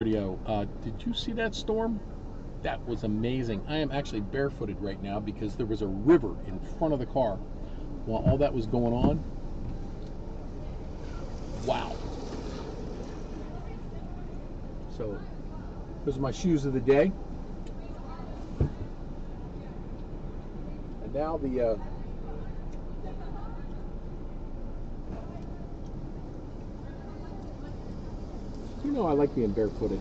Rodeo. Did you see that storm? That was amazing. I am actually barefooted right now because there was a river in front of the car while all that was going on. Wow. So, those are my shoes of the day. And now you know I like being barefooted.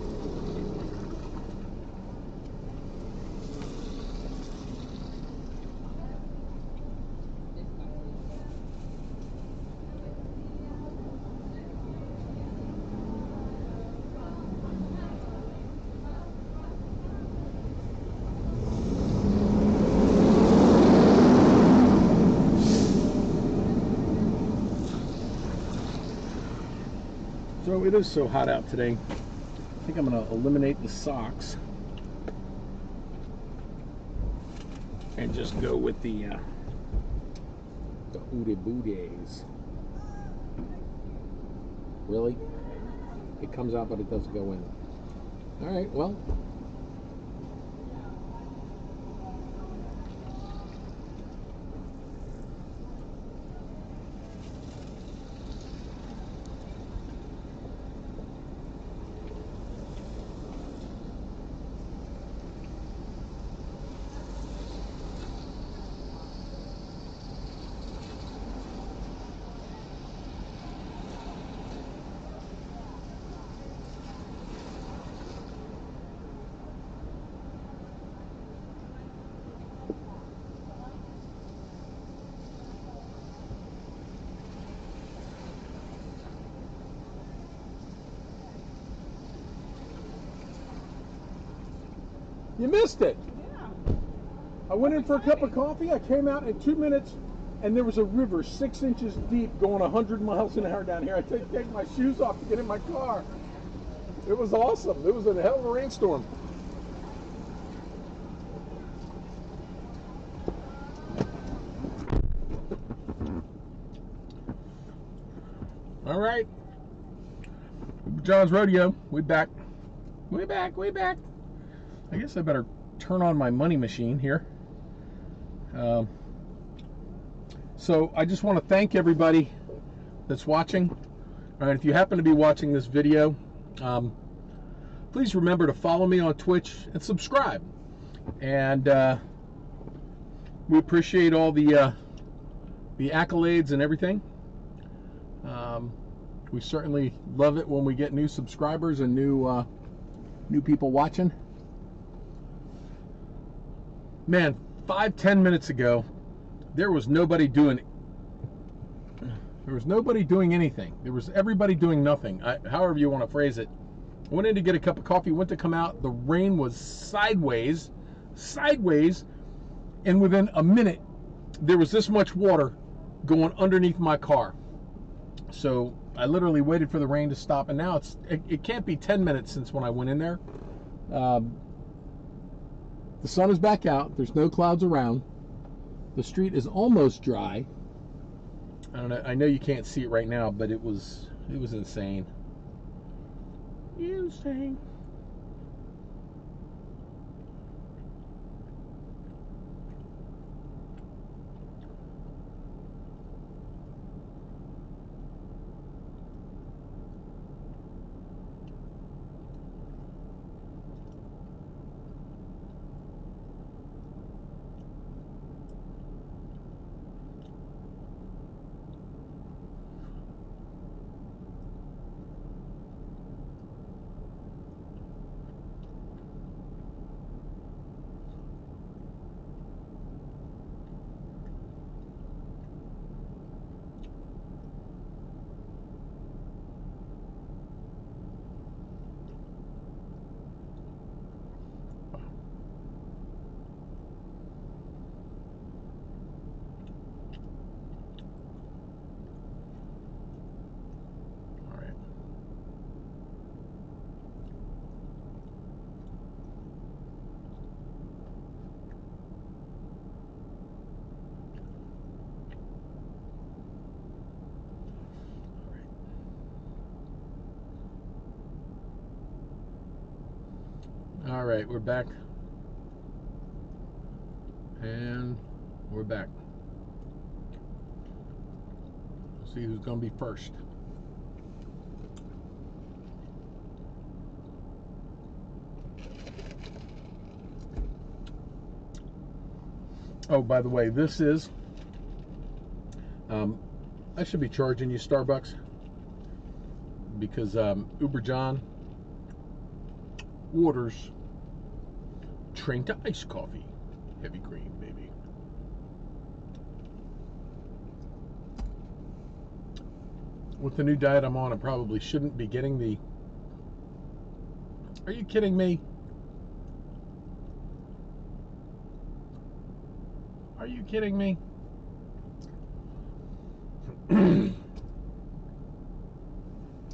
So it is so hot out today. I think I'm going to eliminate the socks and just go with the Oodie Booties. Really? It comes out, but it doesn't go in. All right, well. You missed it. Yeah. I went in for a cup of coffee. I came out in 2 minutes, and there was a river 6 inches deep going 100 miles an hour down here. I had to take my shoes off to get in my car. It was awesome. It was a hell of a rainstorm. All right. John's Rodeo. We back. We back. We back. I guess I better turn on my money machine here. So I just want to thank everybody that's watching. All right, if you happen to be watching this video, please remember to follow me on Twitch and subscribe. And we appreciate all the accolades and everything. We certainly love it when we get new subscribers and new people watching. Man, 5-10 minutes ago, there was nobody doing anything. There was everybody doing nothing. However you want to phrase it. I went in to get a cup of coffee, went to come out. The rain was sideways, and within a minute, there was this much water going underneath my car. So I literally waited for the rain to stop, and now it can't be 10 minutes since when I went in there. The sun is back out. There's no clouds around. The street is almost dry. I don't know. I know you can't see it right now, but it was insane. Insane. All right, we're back. And we're back. We'll see who's going to be first. Oh, by the way, this is, I should be charging you Starbucks because Uber John orders train to iced coffee, heavy cream, baby. With the new diet I'm on, I probably shouldn't be getting the... Are you kidding me? Are you kidding me?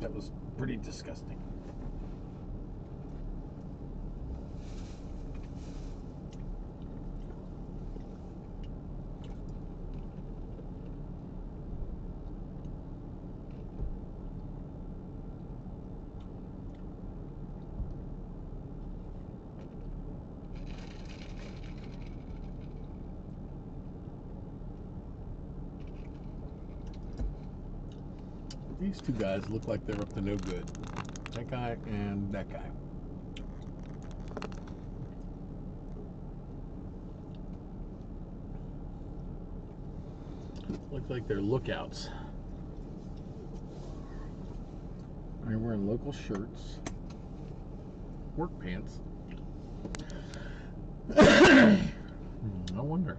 That was pretty disgusting. These two guys look like they're up to no good. That guy and that guy. Look like they're lookouts. They're wearing local shirts, work pants. I wonder.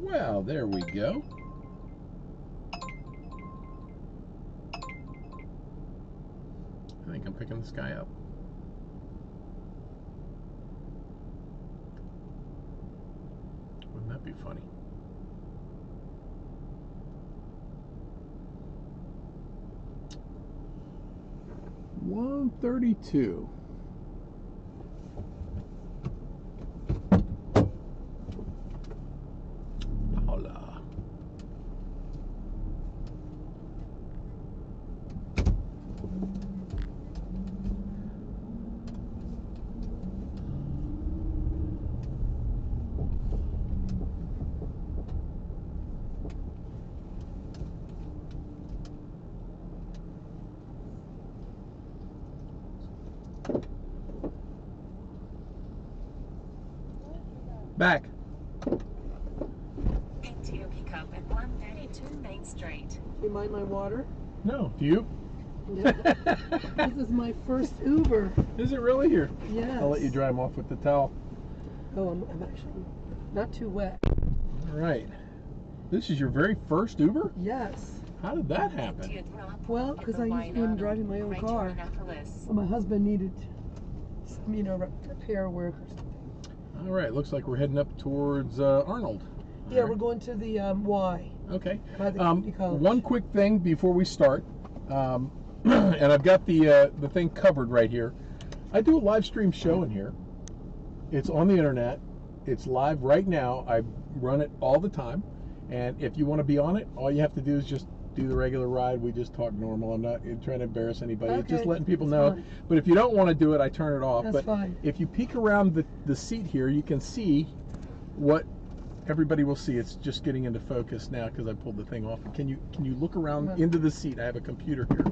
Well, there we go. I think I'm picking this guy up. Wouldn't that be funny? $132. Back. Into your pickup at 132 Main Street. Do you mind my water? No, do you? Yeah. This is my first Uber. Is it really here? Yes. I'll let you dry them off with the towel. Oh, I'm actually not too wet. All right. This is your very first Uber? Yes. How did that happen? Well, because I usually am driving my own car. Well, my husband needed some, repair work or something. All right. Looks like we're heading up towards Arnold. Yeah, right. we're going to the Y. Okay. By the community college. One quick thing before we start, and I've got the thing covered right here. I do a live stream show in here. It's on the internet. It's live right now. I run it all the time. And if you want to be on it, all you have to do is just do the regular ride. We just talk normal. I'm not trying to embarrass anybody. Okay. It's just letting people That's know. fine. But if you don't want to do it, I turn it off. That's but fine. if you peek around the seat here, you can see what everybody will see. It's just getting into focus now because I pulled the thing off. Can you look around into the seat? I have a computer here.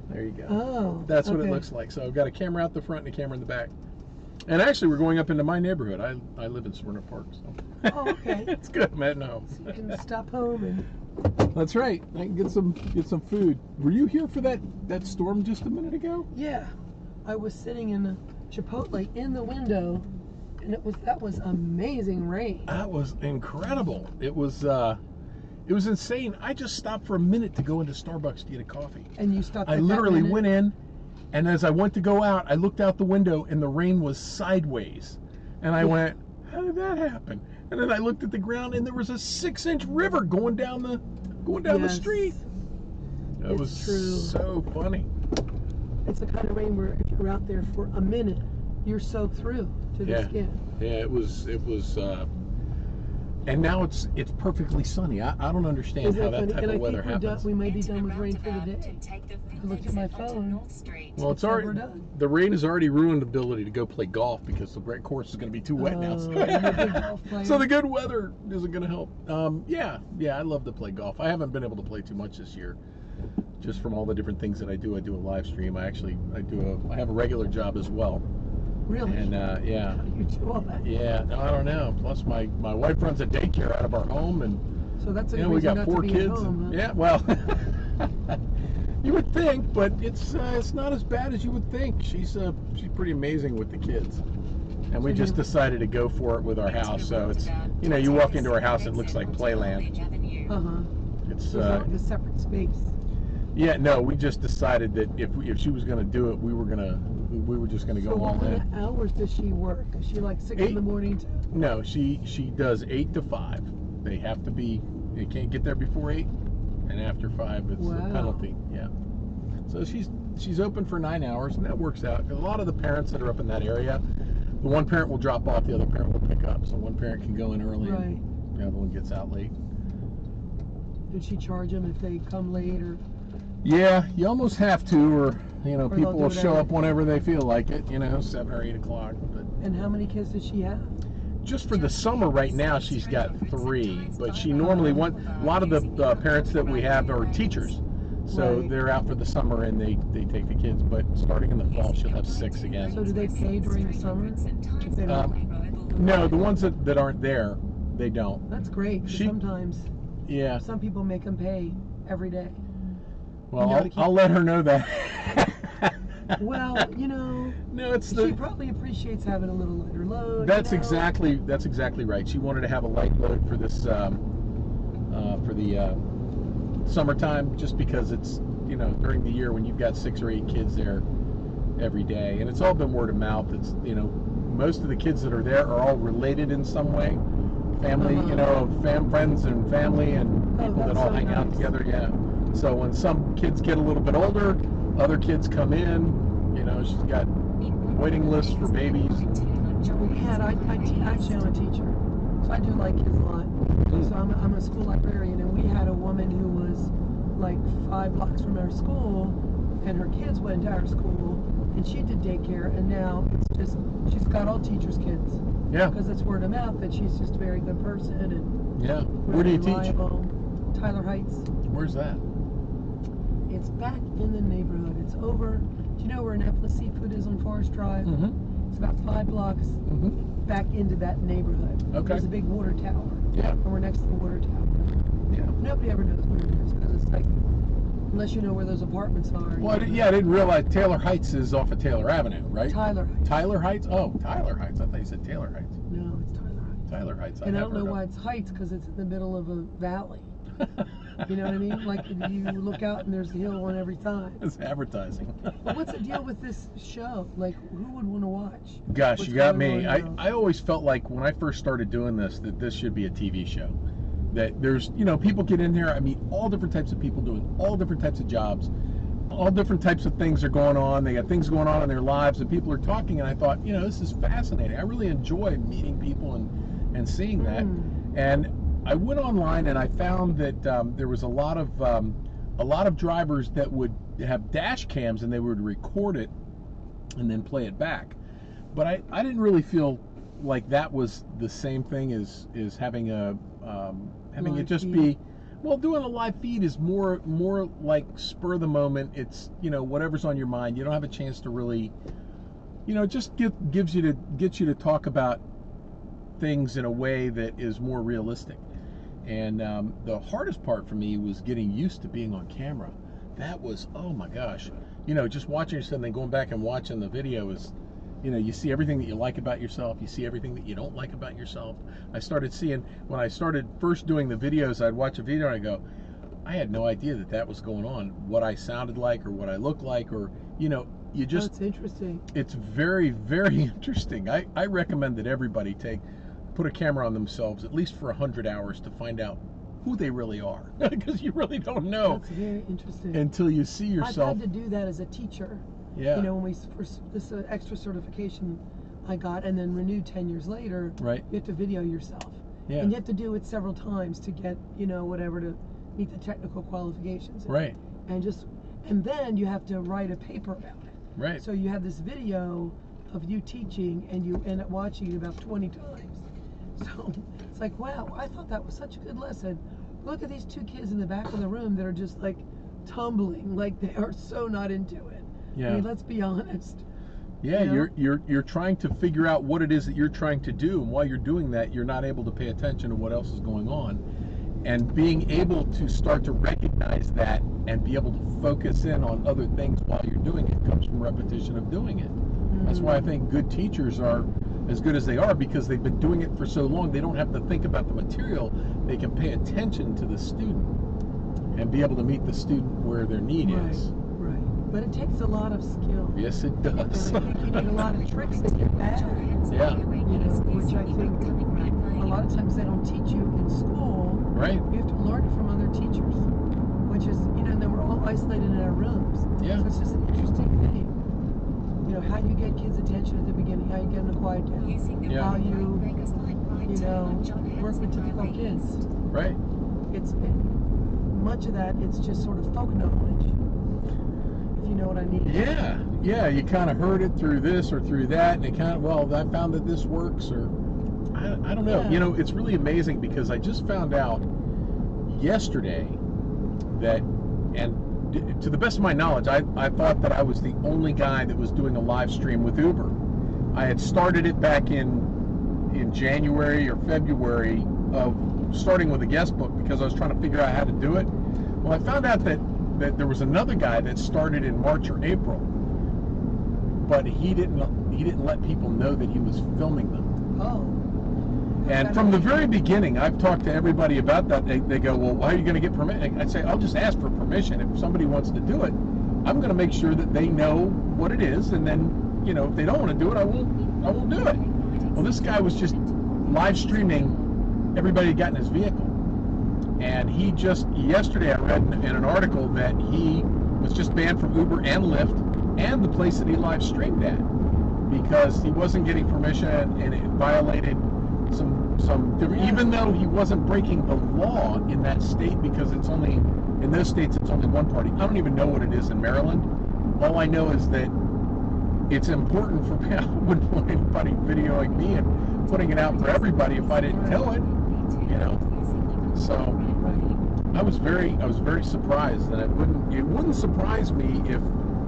There you go. Oh, that's what okay. it looks like. So I've got a camera out the front and a camera in the back. And actually, we're going up into my neighborhood. I live in Smyrna Park, so. Oh, okay. It's good. I'm heading home. So you can stop home and. That's right. I can get some food. Were you here for that storm just a minute ago? Yeah, I was sitting in the Chipotle in the window, and that was amazing rain. That was incredible. It was insane. I just stopped for a minute to go into Starbucks to get a coffee. And you stopped. I literally went in, and as I went to go out, I looked out the window, and the rain was sideways, and I went, "How did that happen?" And then I looked at the ground, and there was a 6-inch river going down the the street. That was true. so funny. It's the kind of rain where if you're out there for a minute, you're soaked through to the skin. Yeah, it was. And now it's perfectly sunny. I don't understand how that type of weather happens. We may be done with rain for the day. I looked at my phone. Well, it's already done. The rain has already ruined the ability to go play golf because the course is going to be too wet now. So the good weather isn't going to help. Yeah, I love to play golf. I haven't been able to play too much this year, just from all the different things that I do. I do a live stream. I have a regular job as well. Really? And yeah. How do you do all that? Yeah, I don't know. Plus, my wife runs a daycare out of our home, and so that's a good we got reason 4 not to be kids. at home, huh? Yeah, well, you would think, but it's not as bad as you would think. She's pretty amazing with the kids, and we just decided to go for it with our house. So it's you walk into our house, it looks like playland. It's like a separate space. Yeah, no, we just decided that if she was going to do it, we were just going to go all in. So what hours does she work? Is she like 6 in the morning? No, she does 8 to 5. They have to be. You can't get there before 8, and after 5 it's a penalty. Yeah. So she's open for 9 hours, and that works out. Because a lot of the parents that are up in that area, the one parent will drop off, the other parent will pick up. So one parent can go in early, and the other one gets out late. Did she charge them if they come late or? Yeah, you almost have to, or people will show up whenever they feel like it. 7 or 8 o'clock. But and how many kids does she have? Just for the summer right now, she's got 3. But she normally a lot of the parents that we have are teachers, so they're out for the summer and they take the kids. But starting in the fall, she'll have 6 again. So do they pay during the summer? If they no, the ones that aren't there, they don't. That's great. Sometimes. Yeah. Some people make them pay every day. Well, I'll let her know that. Well, no, she probably appreciates having a little lighter load. That's exactly right. She wanted to have a light load for this for the summertime, just because it's during the year when you've got 6 or 8 kids there every day, and it's all been word of mouth. It's most of the kids that are there are all related in some way, family, friends and family and people that all hang out together. Yeah. So when some kids get a little bit older, other kids come in. She's got waiting lists for babies. Actually, I'm a teacher, so I do like kids a lot. So I'm a school librarian, and we had a woman who was like 5 blocks from our school, and her kids went to our school, and she did daycare, and now she's got all teachers' kids. Yeah. Because it's word of mouth that she's just a very good person and. Yeah. Where do you teach? Tyler Heights. Where's that? It's back in the neighborhood. It's over. Do you know where Annapolis Seafood is on Forest Drive? It's about 5 blocks back into that neighborhood. Okay. There's a big water tower. Yeah. And we're next to the water tower. Yeah. Nobody ever knows where it is because it's like, unless you know where those apartments are. Well, I didn't realize Taylor Heights is off of Taylor Avenue, right? Tyler Heights. Tyler Heights? Oh, Tyler Heights. I thought you said Taylor Heights. No, it's Tyler Heights. Tyler Heights. And I don't know why it's Heights, because it's in the middle of a valley. You know what I mean? Like you look out and there's a hill on every side. It's advertising. What's the deal with this show? Like, who would want to watch? Gosh, you got me. I always felt like when I first started doing this that this should be a TV show. That there's, people get in there. I meet all different types of people doing all different types of jobs. All different types of things are going on. They got things going on in their lives, and people are talking. And I thought, this is fascinating. I really enjoy meeting people and seeing that. And I went online and I found that there was a lot of drivers that would have dash cams and they would record it and then play it back. But I didn't really feel like that was the same thing as having having it just be. Well, doing a live feed is more like spur of the moment. It's whatever's on your mind. You don't have a chance to really, just gets you to talk about things in a way that is more realistic. And the hardest part for me was getting used to being on camera. That was, oh my gosh, just watching yourself and then going back and watching the video is, you see everything that you like about yourself. You see everything that you don't like about yourself. I started seeing, when I started first doing the videos, I'd watch a video and I'd go, I had no idea that was going on, what I sounded like or what I looked like, or, you just. That's interesting. It's very, very interesting. I recommend that everybody put put a camera on themselves at least for 100 hours to find out who they really are, because you really don't know That's very interesting. until you see yourself. I've had to do that as a teacher. Yeah. You know, when we first, this extra certification I got and then renewed 10 years later, Right. you have to video yourself. Yeah. And you have to do it several times to get, you know, whatever, to meet the technical qualifications. Right. And then you have to write a paper about it. Right. So you have this video of you teaching and you end up watching it about 20 times. So it's like, wow, I thought that was such a good lesson. Look at these two kids in the back of the room that are just like tumbling, like they are so not into it. Yeah. I mean, let's be honest. Yeah, You know? you're trying to figure out what it is that you're trying to do, and while you're doing that, you're not able to pay attention to what else is going on. And being able to start to recognize that and be able to focus in on other things while you're doing it comes from repetition of doing it. That's why I think good teachers are as good as they are, because they've been doing it for so long. They don't have to think about the material. They can pay attention to the student and be able to meet the student where their need is. Right. But it takes a lot of skill. Yes, it does. And I think you need a lot of tricks to get bad. Yeah. You know, which I think a lot of times they don't teach you in school. Right. You have to learn it from other teachers, which is, you know, and then we're all isolated in our rooms. Yeah. So it's just an interesting thing. You know, how you get kids' attention at the beginning, how you get them to quiet down, Yeah. how you know, work with difficult kids. Right. Right. Much of that, it's just sort of folk knowledge, if you know what I mean. Yeah. Yeah. You kind of heard it through this or through that, and it kind of, well, I found that this works, or I don't know. Yeah. You know, it's really amazing because I just found out yesterday that, and to the best of my knowledge, I thought that I was the only guy that was doing a live stream with Uber. I had started it back in January or February of starting with a guest book because I was trying to figure out how to do it. Well, I found out that there was another guy that started in March or April, but he didn't let people know that he was filming them. Oh. And from the very beginning, I've talked to everybody about that. They go, well, why are you going to get permission? I'd say, I'll just ask for permission. If somebody wants to do it, I'm going to make sure that they know what it is. And then, you know, if they don't want to do it, I won't do it. Well, this guy was just live streaming everybody that got in his vehicle. And he just, yesterday I read in an article that he was just banned from Uber and Lyft and the place that he live streamed at because he wasn't getting permission and it violated some different, even though he wasn't breaking the law in that state, because it's only, in those states it's only one party. I don't even know what it is in Maryland. All I know is that it's important for me. I wouldn't want anybody videoing me and putting it out for everybody if I didn't tell it, you know. So I was very surprised, and it wouldn't surprise me if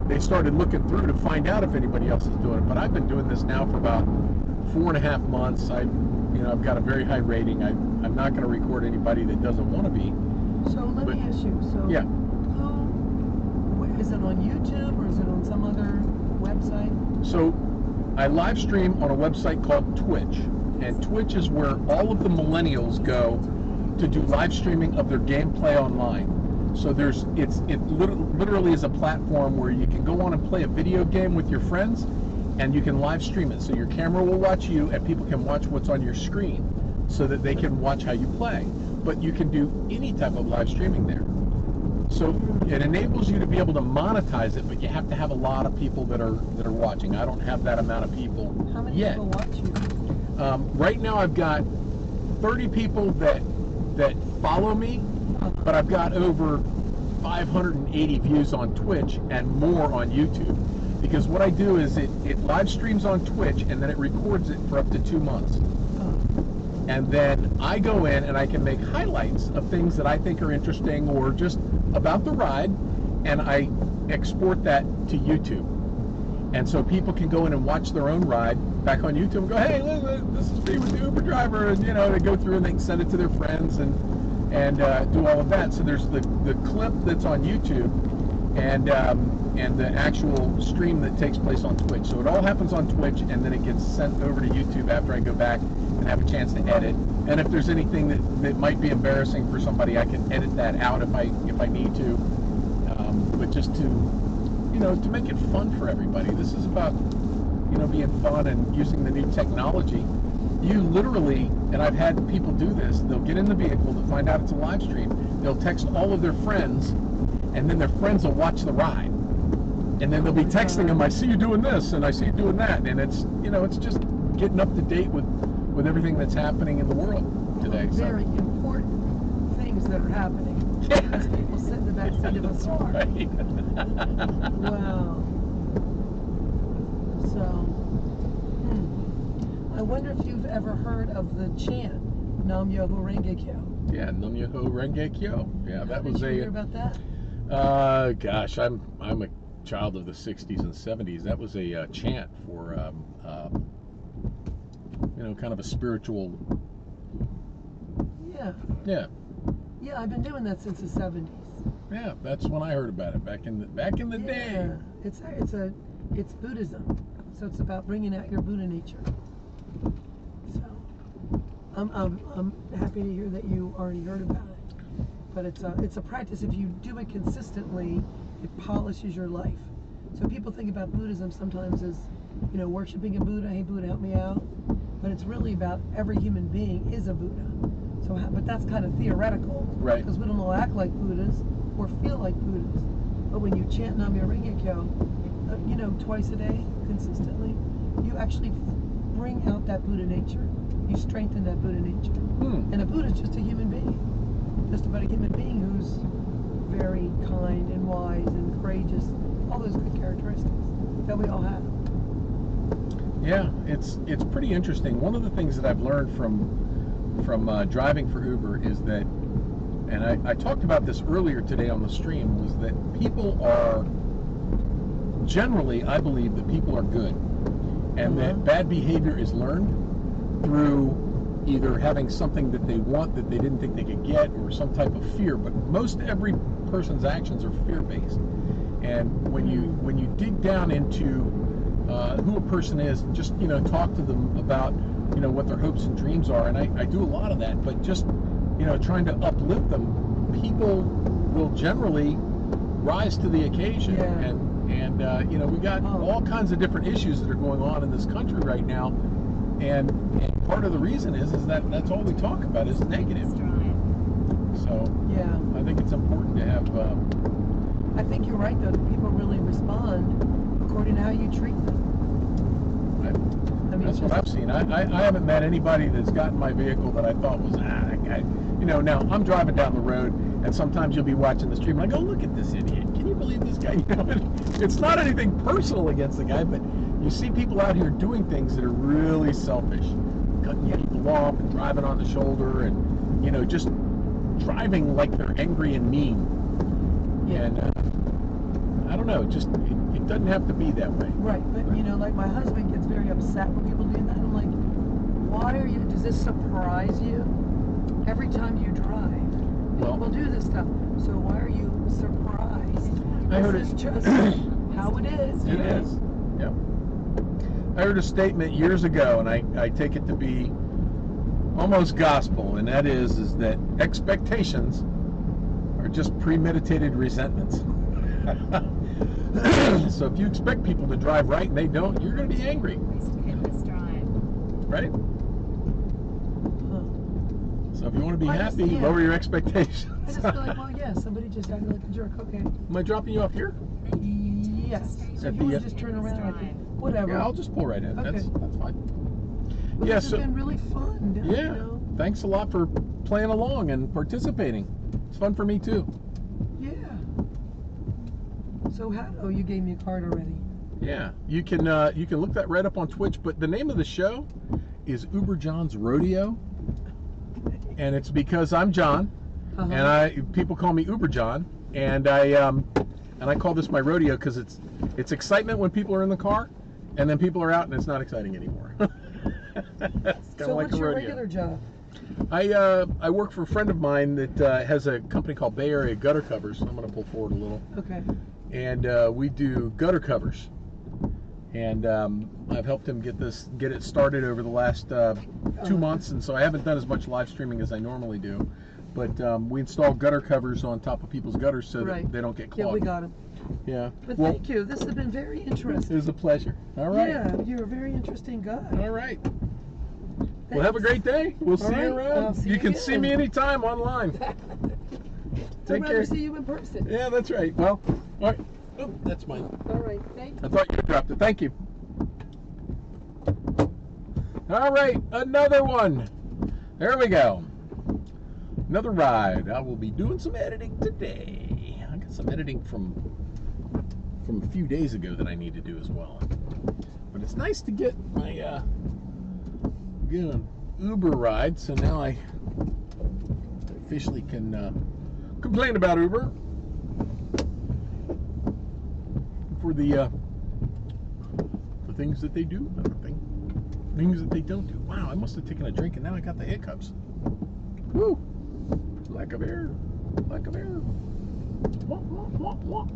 they started looking through to find out if anybody else is doing it. But I've been doing this now for about 4.5 months. I've got a very high rating. I'm not going to record anybody that doesn't want to be. So let me ask you. So yeah. Is it on YouTube or is it on some other website? So I live stream on a website called Twitch, and Twitch is where all of the millennials go to do live streaming of their gameplay online. So it literally is a platform where you can go on and play a video game with your friends, and you can live stream it. So your camera will watch you, and people can watch what's on your screen, so that they can watch how you play. But you can do any type of live streaming there. So it enables you to be able to monetize it, but you have to have a lot of people that are watching. I don't have that amount of people yet. How many people watch you? Right now I've got 30 people that follow me, but I've got over 580 views on Twitch and more on YouTube. Because what I do is it live streams on Twitch, and then it records it for up to 2 months. And then I go in and I can make highlights of things that I think are interesting or just about the ride, and I export that to YouTube. And so people can go in and watch their own ride back on YouTube and go, hey, look, this is me with the Uber driver. And, you know, they go through and they can send it to their friends and do all of that. So there's the clip that's on YouTube and the actual stream that takes place on Twitch. So it all happens on Twitch, and then it gets sent over to YouTube after I go back and have a chance to edit. And if there's anything that might be embarrassing for somebody, I can edit that out if I need to. But just to make it fun for everybody. This is about being fun and using the new technology you literally, and I've had people do this, they'll get in the vehicle to find out it's a live stream, they'll text all of their friends, and then their friends will watch the ride. And then they'll be texting them, I see you doing this, and I see you doing that, and it's, you know, it's just getting up to date with everything that's happening in the world today. Very important things that are happening as people sit in the back seat of a car. Right. Wow. So, I wonder if you've ever heard of the chant, Nam Myoho Renge Kyo. Yeah, Nam Myoho Renge Kyo. Yeah, that was Did you hear about that? Gosh, I'm a child of the 60s and 70s. That was a chant for, you know, kind of a spiritual. Yeah. Yeah. Yeah, I've been doing that since the 70s. Yeah, that's when I heard about it back in the day. It's Buddhism, so it's about bringing out your Buddha nature. So, I'm happy to hear that you already heard about it. But it's a practice. If you do it consistently, it polishes your life. So people think about Buddhism sometimes as, you know, worshiping a Buddha. Hey, Buddha, help me out. But it's really about every human being is a Buddha. So, but that's kind of theoretical, right? Because we don't all act like Buddhas or feel like Buddhas. But when you chant Nam Myoho Renge Kyo, you know, twice a day, consistently, you actually bring out that Buddha nature. You strengthen that Buddha nature. And a Buddha is just a human being, just about a human being who's very kind and wise and courageous, all those good characteristics that we all have. Yeah, it's pretty interesting. One of the things that I've learned from driving for Uber is that, and I talked about this earlier today on the stream, was that people are generally, I believe that people are good, and that bad behavior is learned through either having something that they want that they didn't think they could get, or some type of fear. But most every person's actions are fear-based, and when you dig down into who a person is, just, you know, talk to them about, you know, what their hopes and dreams are, and I do a lot of that, but just, you know, trying to uplift them, people will generally rise to the occasion. And you know, we got all kinds of different issues that are going on in this country right now, and part of the reason is that that's all we talk about is negative. So yeah, I think it's important to have. I think you're right, though, that people really respond according to how you treat them. I mean, that's what I've seen. I haven't met anybody that's gotten my vehicle that I thought was, that guy. You know, now I'm driving down the road, and sometimes you'll be watching the stream, and I go, look at this idiot. Can you believe this guy? You know, it's not anything personal against the guy, but you see people out here doing things that are really selfish, cutting people off and driving on the shoulder, and, you know, just driving like they're angry and mean. Yeah. And I don't know, just it doesn't have to be that way. Right, but you know, like my husband gets very upset when people do that. I'm like, why are you? Does this surprise you? Every time you drive, people do this stuff. So why are you surprised? I heard this is just how it is. It is. Yep. I heard a statement years ago, and I take it to be almost gospel, and that is that expectations are just premeditated resentments. So if you expect people to drive right and they don't, you're going to be angry. Right? So if you want to be happy, lower your expectations. I just feel like, well, yeah, somebody just acted like a jerk. Okay. Am I dropping you off here? Yes. So if you want to just turn around, I can, whatever. Yeah, I'll just pull right in. Okay. That's fine. Well, yeah, this has been really fun. Yeah. You know? Thanks a lot for playing along and participating. It's fun for me too. Yeah. So you gave me a card already. Yeah, you can look that right up on Twitch. But the name of the show is Uber John's Rodeo, and it's because I'm John, and people call me Uber John, and I call this my rodeo because it's excitement when people are in the car, and then people are out and it's not exciting anymore. So what's your regular job? I work for a friend of mine that has a company called Bay Area Gutter Covers. I'm going to pull forward a little. Okay. And we do gutter covers. And I've helped him get it started over the last 2 months, and so I haven't done as much live streaming as I normally do. But we install gutter covers on top of people's gutters so that they don't get clogged. Yeah, we got them. Yeah. But thank you. This has been very interesting. It was a pleasure. All right. Yeah, you're a very interesting guy. All right. Well, have a great day. We'll see right. you around. I'll see You you can again. see me anytime online. I'd Take rather care. see you in person. Yeah, that's right. Well, all right. Oh, that's mine. All right, thank you. I thought you dropped it. Thank you. All right, another one. There we go. Another ride. I will be doing some editing today. I got some editing from a few days ago that I need to do as well. But it's nice to get my get an Uber ride, so now I officially can complain about Uber for the things that they do, things that they don't do. Wow, I must have taken a drink and now I got the hiccups. Woo! Lack of air. Lack of air. Wah, wah, wah, wah.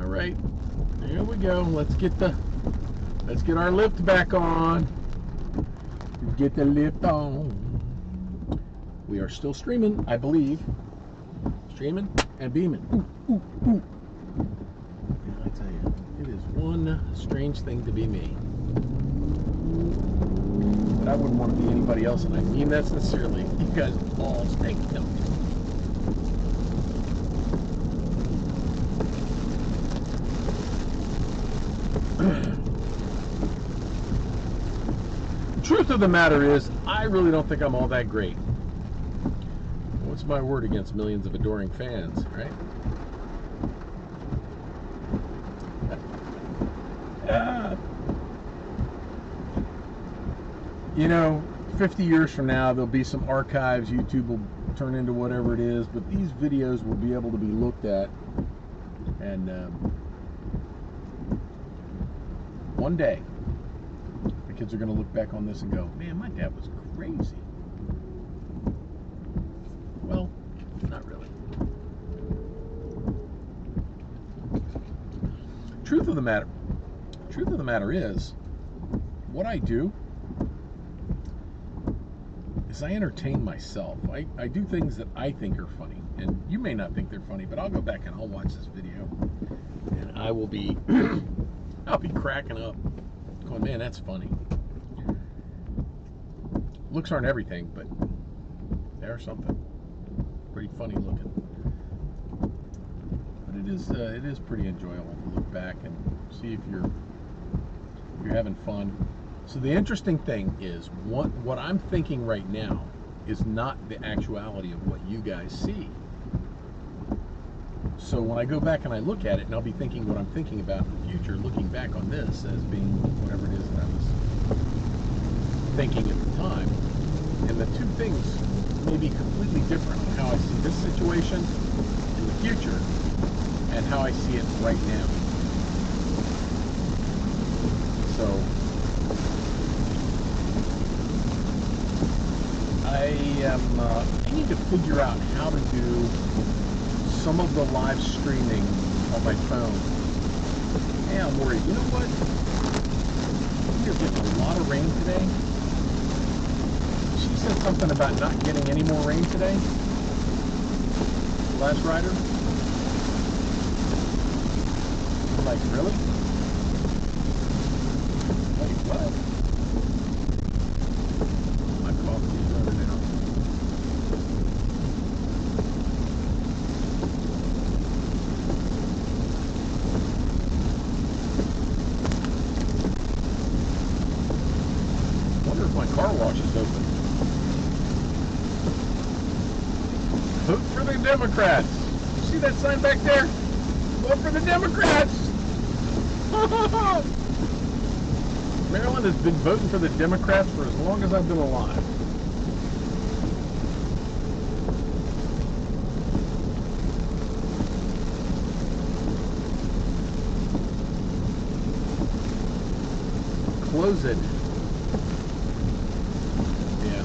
All right, here we go. Let's get our lift back on. Get the lift on. We are still streaming, I believe. Streaming and beaming. Ooh, ooh, ooh. Yeah, I tell you, it is one strange thing to be me. But I wouldn't want to be anybody else, and I mean that sincerely. You guys all stink. No. Truth of the matter is, I really don't think I'm all that great. What's my word against millions of adoring fans, right? You know, 50 years from now, there'll be some archives. YouTube will turn into whatever it is, but these videos will be able to be looked at, and one day, the kids are going to look back on this and go, man, my dad was crazy. Well, not really. Truth of the matter is, what I do is I entertain myself. I do things that I think are funny, and you may not think they're funny, but I'll go back and I'll watch this video, and I will be I'll be cracking up, going, man, that's funny. Looks aren't everything, but they are something. Pretty funny looking. But it is pretty enjoyable to look back and see if you're having fun. So the interesting thing is, what I'm thinking right now is not the actuality of what you guys see. So when I go back and I look at it, and I'll be thinking what I'm thinking about in the future, looking back on this as being whatever it is that I was thinking at the time. And the two things may be completely different on how I see this situation in the future and how I see it right now. So I need to figure out how to do some of the live streaming on my phone. Yeah, I'm worried. You know what? We're getting a lot of rain today. She said something about not getting any more rain today. Last rider. I'm like, really? Wait, what? My coffee is running out. I wonder if my car wash is open. Vote for the Democrats. You see that sign back there? Vote for the Democrats. Maryland has been voting for the Democrats for as long as I've been alive. Close it. Yeah.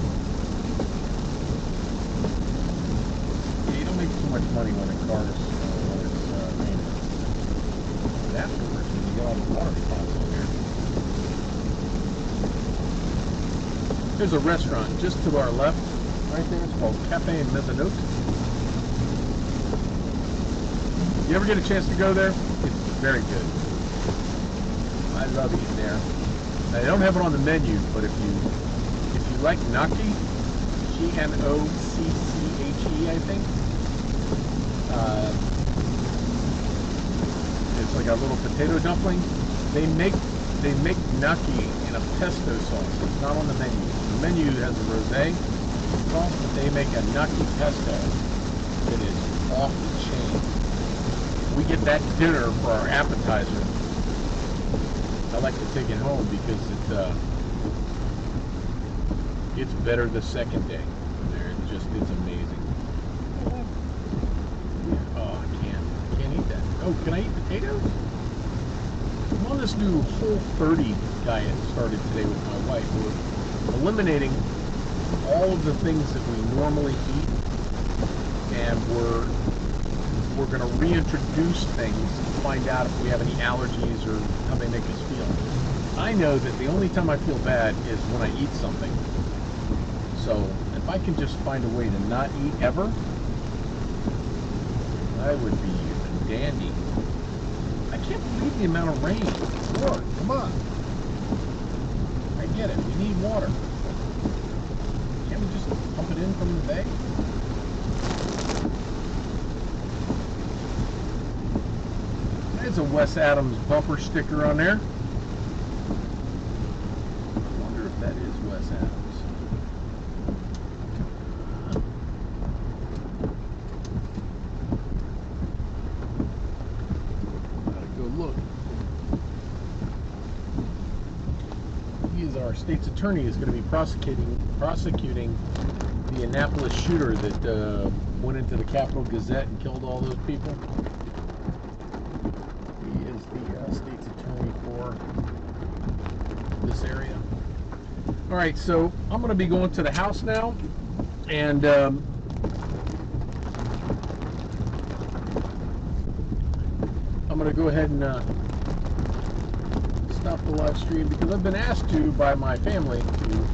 Yeah, you don't make too much money when a car is raining. But afterwards, when you get all the water spots on there. There's a restaurant just to our left, right there. It's called Cafe Mezzanote. You ever get a chance to go there? It's very good. I love eating there. They don't have it on the menu, but if you like gnocchi, Gnocche, I think. It's like a little potato dumpling. They make gnocchi in a pesto sauce. It's not on the menu. The menu has a rosé sauce, but they make a gnocchi pesto. It is off the chain. We get that dinner for our appetizer. I like to take it home because it's better the second day. It's amazing. Yeah. Oh, I can't eat that. Oh, can I eat potatoes? I'm on this new Whole30 diet started today with my wife. We're eliminating all of the things that we normally eat, and we're going to reintroduce things and find out if we have any allergies or how they make us feel. I know that the only time I feel bad is when I eat something. So if I can just find a way to not eat ever, I would be a dandy. I can't believe the amount of rain. Lord, come on. I get it. We need water. Can't we just pump it in from the bay? There's a Wes Adams bumper sticker on there. I wonder if that is Wes Adams. Our state's attorney is going to be prosecuting the Annapolis shooter that went into the Capitol Gazette and killed all those people. He is the state's attorney for this area. All right, so I'm going to be going to the house now, and I'm going to go ahead and stop the live stream because I've been asked to by my family to